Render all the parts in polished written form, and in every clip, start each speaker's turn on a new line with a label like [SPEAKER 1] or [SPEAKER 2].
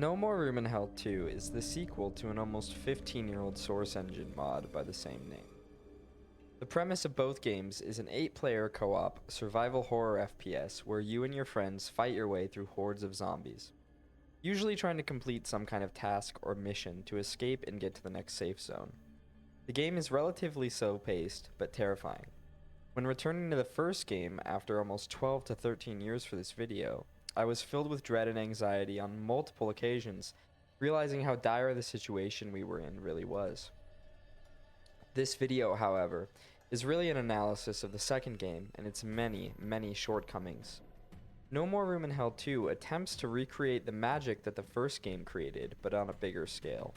[SPEAKER 1] No More Room in Hell 2 is the sequel to an almost 15-year-old Source Engine mod by the same name. The premise of both games is an 8-player co-op survival horror FPS where you and your friends fight your way through hordes of zombies, usually trying to complete some kind of task or mission to escape and get to the next safe zone. The game is relatively slow-paced, but terrifying. When returning to the first game after almost 12 to 13 years for this video, I was filled with dread and anxiety on multiple occasions, realizing how dire the situation we were in really was. This video, however, is really an analysis of the second game and its many, many shortcomings. No More Room in Hell 2 attempts to recreate the magic that the first game created, but on a bigger scale,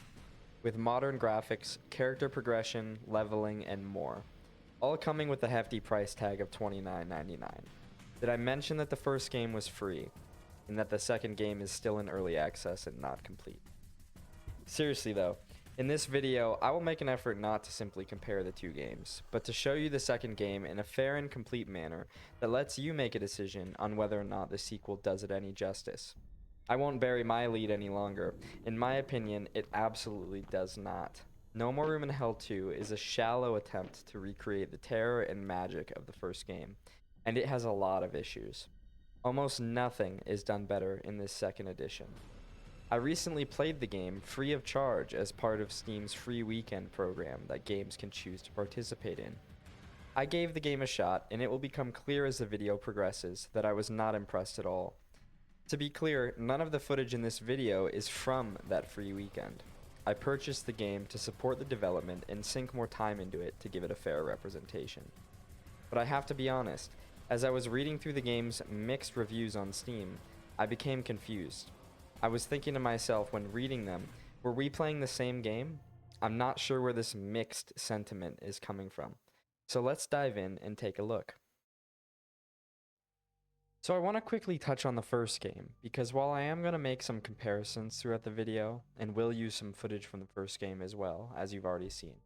[SPEAKER 1] with modern graphics, character progression, leveling, and more, all coming with a hefty price tag of $29.99. Did I mention that the first game was free, and that the second game is still in early access and not complete? Seriously though, in this video, I will make an effort not to simply compare the two games, but to show you the second game in a fair and complete manner that lets you make a decision on whether or not the sequel does it any justice. I won't bury my lead any longer. In my opinion, it absolutely does not. No More Room in Hell 2 is a shallow attempt to recreate the terror and magic of the first game, and it has a lot of issues. Almost nothing is done better in this second edition. I recently played the game free of charge as part of Steam's free weekend program that games can choose to participate in. I gave the game a shot, and it will become clear as the video progresses that I was not impressed at all. To be clear, none of the footage in this video is from that free weekend. I purchased the game to support the development and sink more time into it to give it a fair representation. But I have to be honest, as I was reading through the game's mixed reviews on Steam, I became confused. I was thinking to myself when reading them, were we playing the same game? I'm not sure where this mixed sentiment is coming from. So let's dive in and take a look. So I want to quickly touch on the first game, because while I am going to make some comparisons throughout the video, and will use some footage from the first game as well, as you've already seen,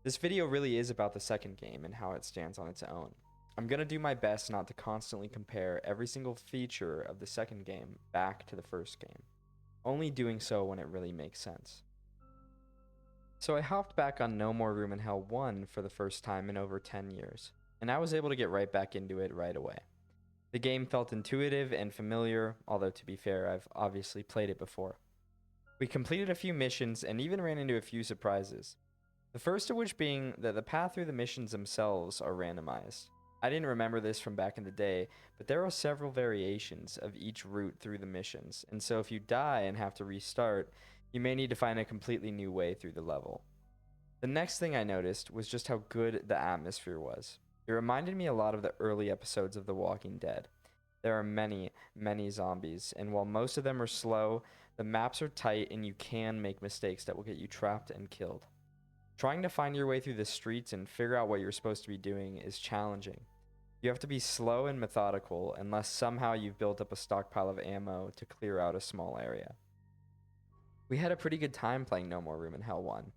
[SPEAKER 1] this video really is about the second game and how it stands on its own. I'm going to do my best not to constantly compare every single feature of the second game back to the first game, only doing so when it really makes sense. So I hopped back on No More Room in Hell 1 for the first time in over 10 years, and I was able to get right back into it right away. The game felt intuitive and familiar, although to be fair, I've obviously played it before. We completed a few missions and even ran into a few surprises. The first of which being that the path through the missions themselves are randomized. I didn't remember this from back in the day, but there are several variations of each route through the missions, and so if you die and have to restart, you may need to find a completely new way through the level. The next thing I noticed was just how good the atmosphere was. It reminded me a lot of the early episodes of The Walking Dead. There are many, many zombies, and while most of them are slow, the maps are tight and you can make mistakes that will get you trapped and killed. Trying to find your way through the streets and figure out what you're supposed to be doing is challenging. You have to be slow and methodical unless somehow you've built up a stockpile of ammo to clear out a small area. We had a pretty good time playing No More Room in Hell 1.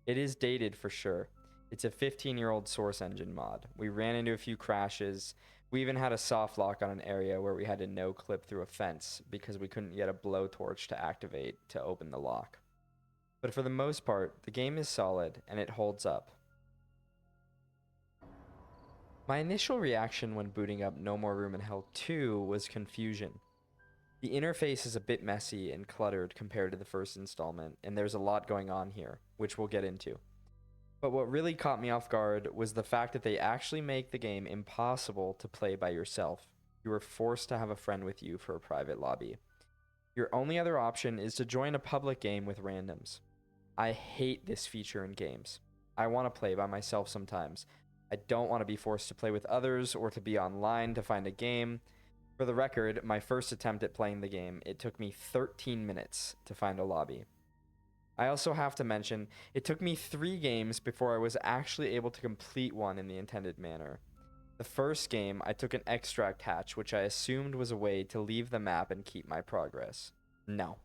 [SPEAKER 1] It is dated for sure. It's a 15-year-old Source Engine mod. We ran into a few crashes. We even had a soft lock on an area where we had to no-clip through a fence because we couldn't get a blowtorch to activate to open the lock. But for the most part, the game is solid and it holds up. My initial reaction when booting up No More Room in Hell 2 was confusion. The interface is a bit messy and cluttered compared to the first installment, and there's a lot going on here, which we'll get into. But what really caught me off guard was the fact that they actually make the game impossible to play by yourself. You are forced to have a friend with you for a private lobby. Your only other option is to join a public game with randoms. I hate this feature in games. I want to play by myself sometimes. I don't want to be forced to play with others or to be online to find a game. For the record, my first attempt at playing the game, it took me 13 minutes to find a lobby. I also have to mention, it took me 3 games before I was actually able to complete one in the intended manner. The first game, I took an extract hatch, which I assumed was a way to leave the map and keep my progress. No.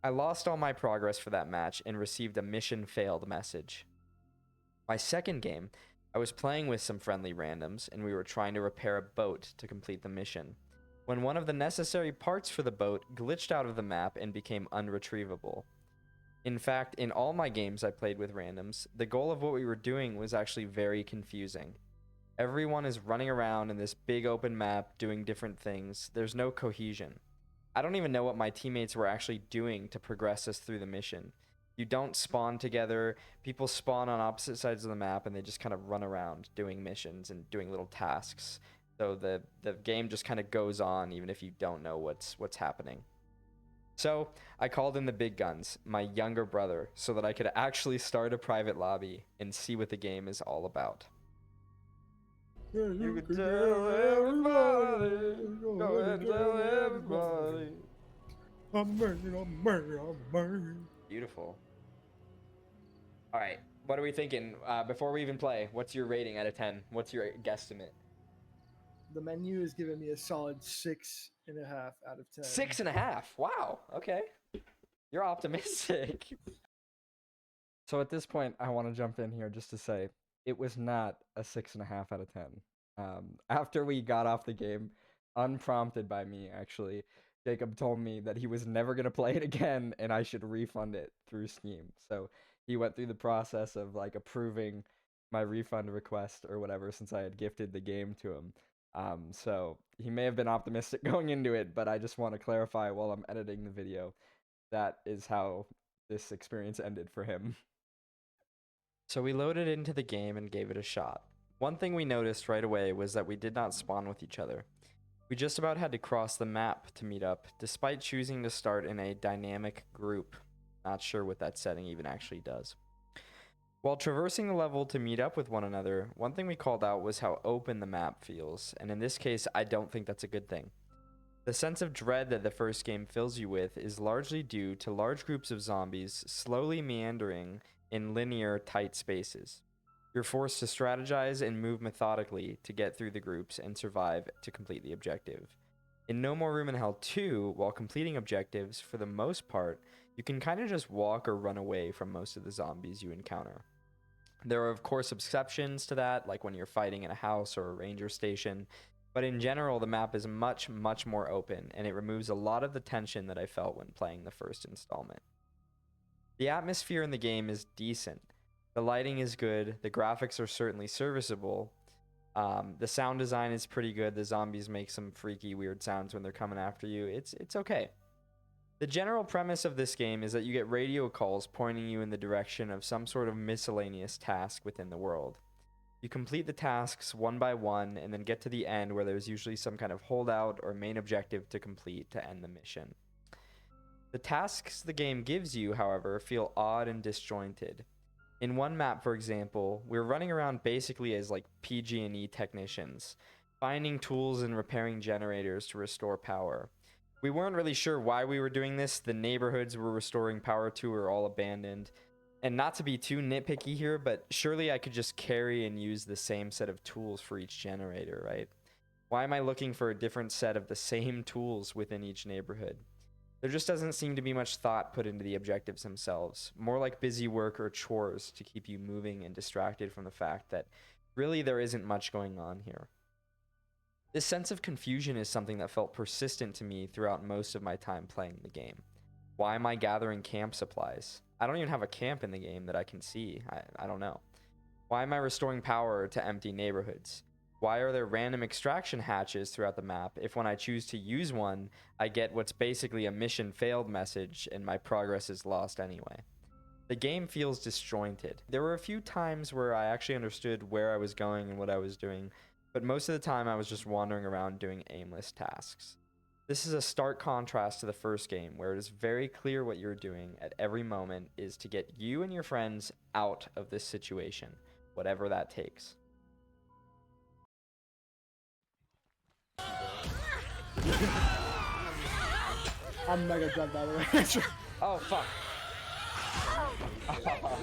[SPEAKER 1] I lost all my progress for that match and received a mission failed message. My second game, I was playing with some friendly randoms and we were trying to repair a boat to complete the mission. when one of the necessary parts for the boat glitched out of the map and became unretrievable. In fact, in all my games I played with randoms, the goal of what we were doing was actually very confusing. Everyone is running around in this big open map doing different things. There's no cohesion. I don't even know what my teammates were actually doing to progress us through the mission. You don't spawn together. People spawn on opposite sides of the map and they just kind of run around doing missions and doing little tasks. So the game just kind of goes on even if you don't know what's happening. So I called in the big guns, my younger brother, so that I could actually start a private lobby and see what the game is all about. You can tell everybody, go and tell everybody. Beautiful. All right, what are we thinking? Before we even play, what's your rating out of 10? What's your guesstimate?
[SPEAKER 2] The menu is giving me a solid 6.5 out of 10.
[SPEAKER 1] 6.5. Wow. Okay. You're optimistic. So at this point, I want to jump in here just to say it was not a 6.5 out of 10. After we got off the game, unprompted by me, actually, Jacob told me that he was never going to play it again and I should refund it through Steam. So he went through the process of like approving my refund request or whatever since I had gifted the game to him. So he may have been optimistic going into it, but I just want to clarify while I'm editing the video, that is how this experience ended for him. So we loaded into the game and gave it a shot. One thing we noticed right away was that we did not spawn with each other. We just about had to cross the map to meet up, despite choosing to start in a dynamic group. Not sure what that setting even actually does. While traversing the level to meet up with one another, one thing we called out was how open the map feels, and in this case, I don't think that's a good thing. The sense of dread that the first game fills you with is largely due to large groups of zombies slowly meandering in linear, tight spaces. You're forced to strategize and move methodically to get through the groups and survive to complete the objective. In No More Room in Hell 2, while completing objectives, for the most part, you can kind of just walk or run away from most of the zombies you encounter. There are, of course, exceptions to that, like when you're fighting in a house or a ranger station, but in general, the map is much, much more open, and it removes a lot of the tension that I felt when playing the first installment. The atmosphere in the game is decent. The lighting is good, the graphics are certainly serviceable, the sound design is pretty good, the zombies make some freaky, weird sounds when they're coming after you, it's okay. The general premise of this game is that you get radio calls pointing you in the direction of some sort of miscellaneous task within the world. You complete the tasks one by one and then get to the end where there's usually some kind of holdout or main objective to complete to end the mission. The tasks the game gives you, however, feel odd and disjointed. In one map, for example, we're running around basically as like PG&E technicians, finding tools and repairing generators to restore power. We weren't really sure why we were doing this. The neighborhoods we're restoring power to were all abandoned. And not to be too nitpicky here, but surely I could just carry and use the same set of tools for each generator, right? Why am I looking for a different set of the same tools within each neighborhood? There just doesn't seem to be much thought put into the objectives themselves, more like busy work or chores to keep you moving and distracted from the fact that really there isn't much going on here. This sense of confusion is something that felt persistent to me throughout most of my time playing the game. Why am I gathering camp supplies? I don't even have a camp in the game that I can see. I don't know. Why am I restoring power to empty neighborhoods? Why are there random extraction hatches throughout the map if when I choose to use one, I get what's basically a mission failed message and my progress is lost anyway? The game feels disjointed. There were a few times where I actually understood where I was going and what I was doing, but most of the time I was just wandering around doing aimless tasks. This is a stark contrast to the first game, where it is very clear what you're doing at every moment is to get you and your friends out of this situation, whatever that takes.
[SPEAKER 2] I'm mega drunk, by the way.
[SPEAKER 1] Oh, fuck. Oh,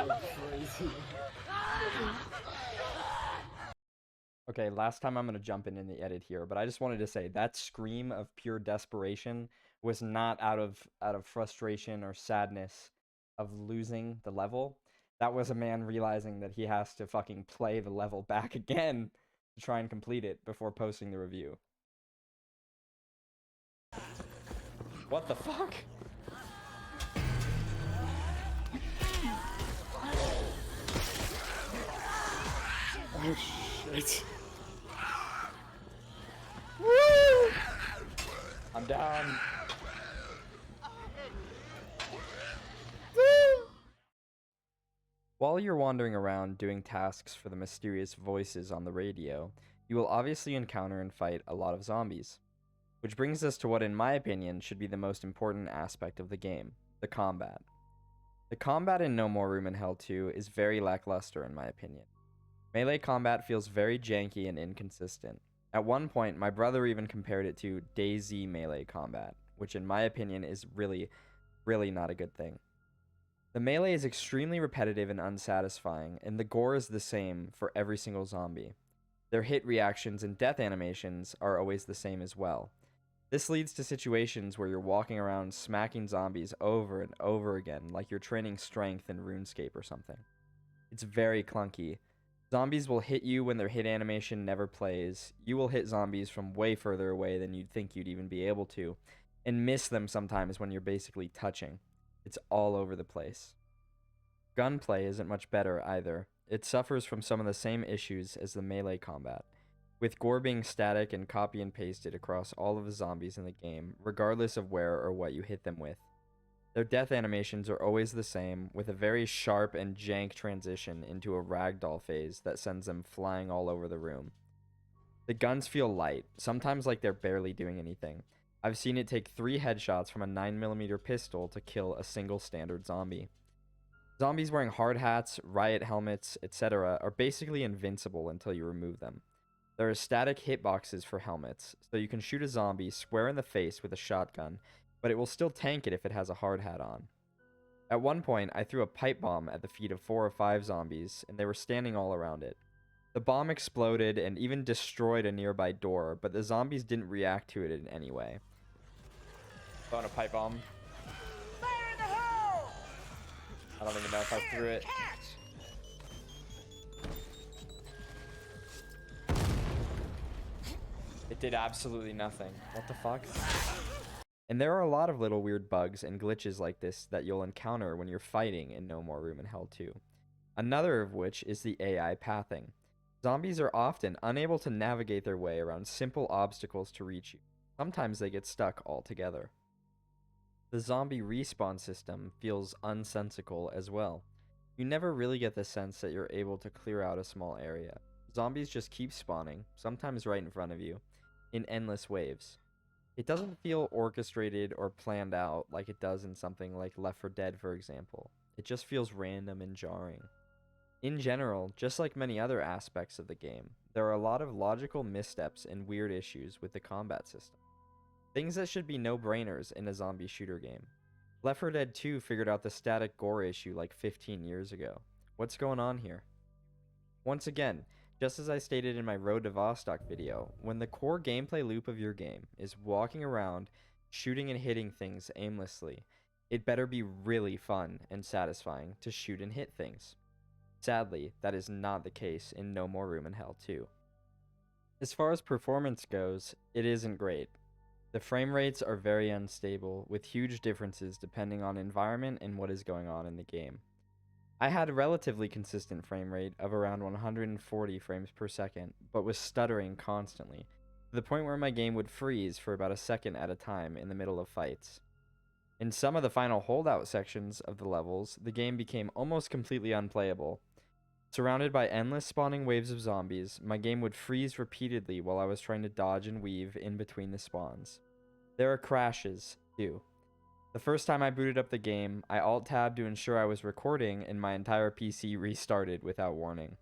[SPEAKER 1] no. Okay, last time I'm going to jump in the edit here, but I just wanted to say that scream of pure desperation was not out of frustration or sadness of losing the level. That was a man realizing that he has to fucking play the level back again to try and complete it before posting the review. What the fuck?
[SPEAKER 2] Oh shit.
[SPEAKER 1] Woo! I'm down. While you're wandering around doing tasks for the mysterious voices on the radio, you will obviously encounter and fight a lot of zombies. Which brings us to what, in my opinion, should be the most important aspect of the game, the combat. The combat in No More Room in Hell 2 is very lackluster in my opinion. Melee combat feels very janky and inconsistent. At one point, my brother even compared it to DayZ melee combat, which in my opinion is really not a good thing. The melee is extremely repetitive and unsatisfying, and the gore is the same for every single zombie. Their hit reactions and death animations are always the same as well. This leads to situations where you're walking around smacking zombies over and over again like you're training strength in RuneScape or something. It's very clunky. Zombies will hit you when their hit animation never plays. You will hit zombies from way further away than you'd think you'd even be able to, and miss them sometimes when you're basically touching. It's all over the place. Gunplay isn't much better either. It suffers from some of the same issues as the melee combat, with gore being static and copy and pasted across all of the zombies in the game, regardless of where or what you hit them with. Their death animations are always the same, with a very sharp and jank transition into a ragdoll phase that sends them flying all over the room. The guns feel light, sometimes like they're barely doing anything. I've seen it take 3 headshots from a 9mm pistol to kill a single standard zombie. Zombies wearing hard hats, riot helmets, etc. are basically invincible until you remove them. There are static hitboxes for helmets, so you can shoot a zombie square in the face with a shotgun, but it will still tank it if it has a hard hat on. At one point, I threw a pipe bomb at the feet of 4 or 5 zombies, and they were standing all around it. The bomb exploded and even destroyed a nearby door, but the zombies didn't react to it in any way. Throwing a pipe bomb.
[SPEAKER 3] Fire in the hole!
[SPEAKER 1] I don't even know if I threw it. It did absolutely nothing. What the fuck? And there are a lot of little weird bugs and glitches like this that you'll encounter when you're fighting in No More Room in Hell 2. Another of which is the AI pathing. Zombies are often unable to navigate their way around simple obstacles to reach you. Sometimes they get stuck altogether. The zombie respawn system feels unsensical as well. You never really get the sense that you're able to clear out a small area. Zombies just keep spawning, sometimes right in front of you, in endless waves. It doesn't feel orchestrated or planned out like it does in something like Left 4 Dead, for example. It just feels random and jarring. In general, just like many other aspects of the game, there are a lot of logical missteps and weird issues with the combat system. Things that should be no-brainers in a zombie shooter game. Left 4 Dead 2 figured out the static gore issue like 15 years ago. What's going on here? Once again, just as I stated in my Road to Vostok video, when the core gameplay loop of your game is walking around, shooting and hitting things aimlessly, it better be really fun and satisfying to shoot and hit things. Sadly, that is not the case in No More Room in Hell 2. As far as performance goes, it isn't great. The frame rates are very unstable, with huge differences depending on environment and what is going on in the game. I had a relatively consistent frame rate of around 140 frames per second, but was stuttering constantly, to the point where my game would freeze for about a second at a time in the middle of fights. In some of the final holdout sections of the levels, the game became almost completely unplayable. Surrounded by endless spawning waves of zombies, my game would freeze repeatedly while I was trying to dodge and weave in between the spawns. There are crashes, too. The first time I booted up the game, I alt-tabbed to ensure I was recording and my entire PC restarted without warning.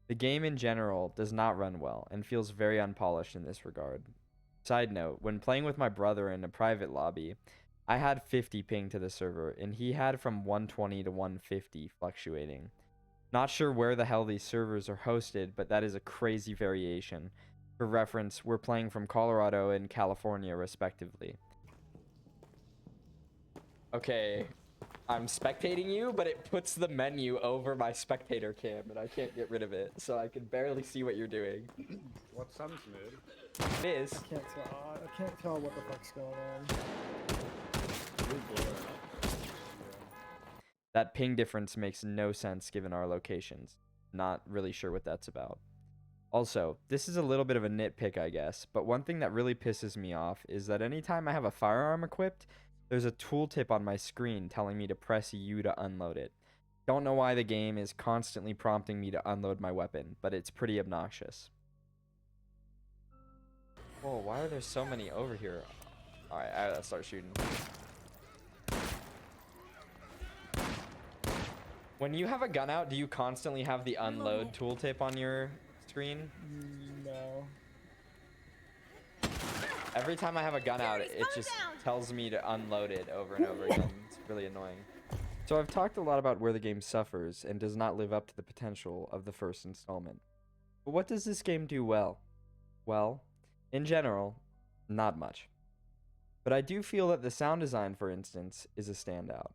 [SPEAKER 1] The game in general does not run well and feels very unpolished in this regard. Side note, when playing with my brother in a private lobby, I had 50 ping to the server and he had from 120 to 150 fluctuating. Not sure where the hell these servers are hosted, but that is a crazy variation. For reference, we're playing from Colorado and California respectively. Okay, I'm spectating you, but it puts the menu over my spectator cam, and I can't get rid of it, so I can barely see what you're doing.
[SPEAKER 4] What sounds mid?
[SPEAKER 1] It is.
[SPEAKER 2] I can't tell what the fuck's going on.
[SPEAKER 4] Blue blur.
[SPEAKER 1] That ping difference makes no sense given our locations. Not really sure what that's about. Also, this is a little bit of a nitpick, I guess, but one thing that really pisses me off is that anytime I have a firearm equipped, there's a tooltip on my screen telling me to press U to unload it. Don't know why the game is constantly prompting me to unload my weapon, but it's pretty obnoxious. Whoa, why are there so many over here? Alright, I gotta start shooting. When you have a gun out, do you constantly have the unload tooltip on your screen?
[SPEAKER 2] No.
[SPEAKER 1] Every time I have a gun out, it just tells me to unload it over and over again. It's really annoying. So I've talked a lot about where the game suffers and does not live up to the potential of the first installment. But what does this game do well? Well, in general, not much. But I do feel that the sound design, for instance, is a standout.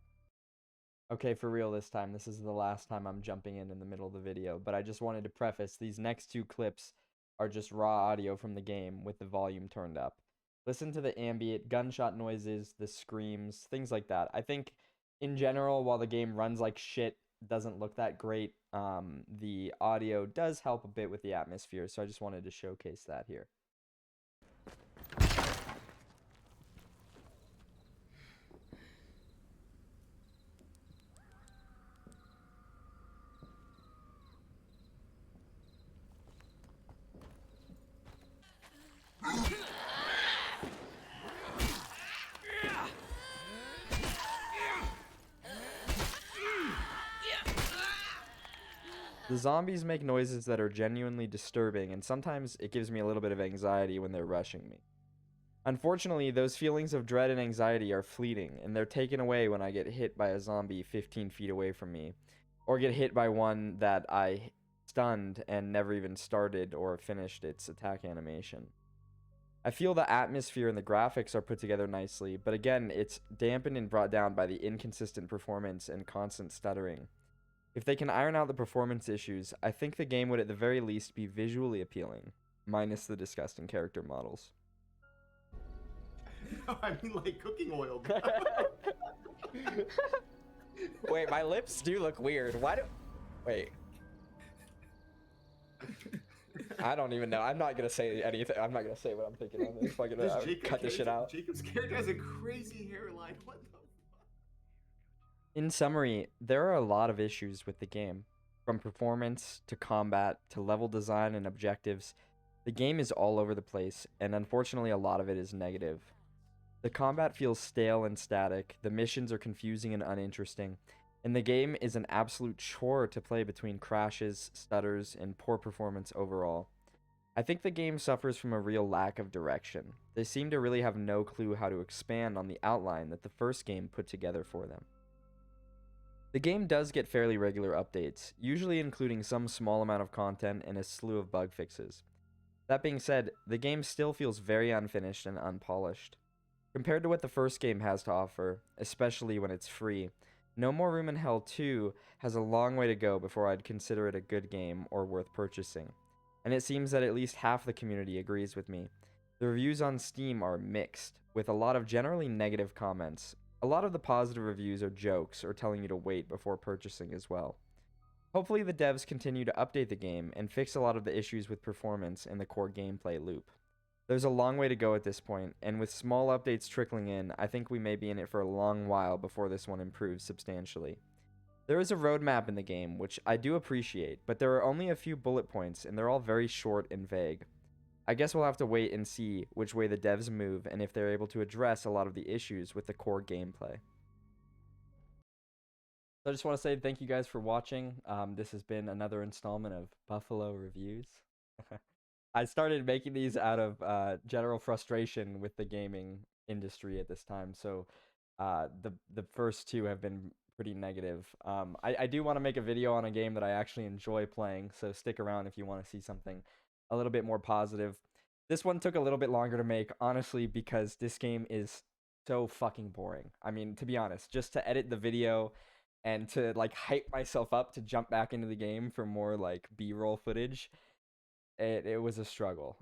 [SPEAKER 1] Okay, for real this time, this is the last time I'm jumping in the middle of the video, but I just wanted to preface, these next two clips are just raw audio from the game with the volume turned up. Listen to the ambient gunshot noises, the screams, things like that. I think, in general, while the game runs like shit, doesn't look that great, the audio does help a bit with the atmosphere, so I just wanted to showcase that here. The zombies make noises that are genuinely disturbing, and sometimes it gives me a little bit of anxiety when they're rushing me. Unfortunately, those feelings of dread and anxiety are fleeting, and they're taken away when I get hit by a zombie 15 feet away from me, or get hit by one that I stunned and never even started or finished its attack animation. I feel the atmosphere and the graphics are put together nicely, but again, it's dampened and brought down by the inconsistent performance and constant stuttering. If they can iron out the performance issues, I think the game would at the very least be visually appealing, minus the disgusting character models.
[SPEAKER 5] No, I mean like cooking oil.
[SPEAKER 1] Wait, my lips do look weird. Why do... Wait. I don't even know. I'm not gonna say anything. I'm not gonna say what I'm thinking on this. Fucking cut this shit out.
[SPEAKER 5] Jacob's character has a crazy hairline. What the fuck?
[SPEAKER 1] In summary, there are a lot of issues with the game. From performance, to combat, to level design and objectives, the game is all over the place, and unfortunately a lot of it is negative. The combat feels stale and static, the missions are confusing and uninteresting, and the game is an absolute chore to play between crashes, stutters, and poor performance overall. I think the game suffers from a real lack of direction. They seem to really have no clue how to expand on the outline that the first game put together for them. The game does get fairly regular updates, usually including some small amount of content and a slew of bug fixes. That being said, the game still feels very unfinished and unpolished. Compared to what the first game has to offer, especially when it's free, No More Room in Hell 2 has a long way to go before I'd consider it a good game or worth purchasing. And it seems that at least half the community agrees with me. The reviews on Steam are mixed, with a lot of generally negative comments. A lot of the positive reviews are jokes or telling you to wait before purchasing as well. Hopefully the devs continue to update the game and fix a lot of the issues with performance and the core gameplay loop. There's a long way to go at this point, and with small updates trickling in, I think we may be in it for a long while before this one improves substantially. There is a roadmap in the game, which I do appreciate, but there are only a few bullet points, and they're all very short and vague. I guess we'll have to wait and see which way the devs move and if they're able to address a lot of the issues with the core gameplay. So I just want to say thank you guys for watching. This has been another installment of Buffalo Reviews. I started making these out of general frustration with the gaming industry at this time, so the first two have been pretty negative. I do want to make a video on a game that I actually enjoy playing, so stick around if you want to see something a little bit more positive. This one took a little bit longer to make, honestly, because this game is so fucking boring. I mean, to be honest, just to edit the video and to like hype myself up to jump back into the game for more like B-roll footage, it was a struggle.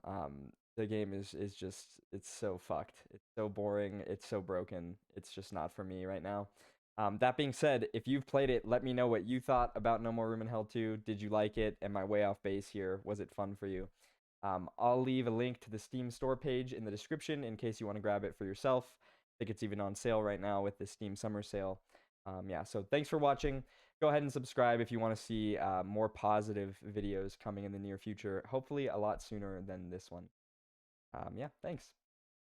[SPEAKER 1] The game is just, it's so fucked. It's so boring. It's so broken. It's just not for me right now. That being said, if you've played it, let me know what you thought about No More Room in Hell 2. Did you like it? Am I way off base here? Was it fun for you? I'll leave a link to the Steam store page in the description in case you want to grab it for yourself. I think it's even on sale right now with the Steam Summer Sale. Yeah, so thanks for watching. Go ahead and subscribe if you want to see more positive videos coming in the near future. Hopefully a lot sooner than this one. Yeah, thanks.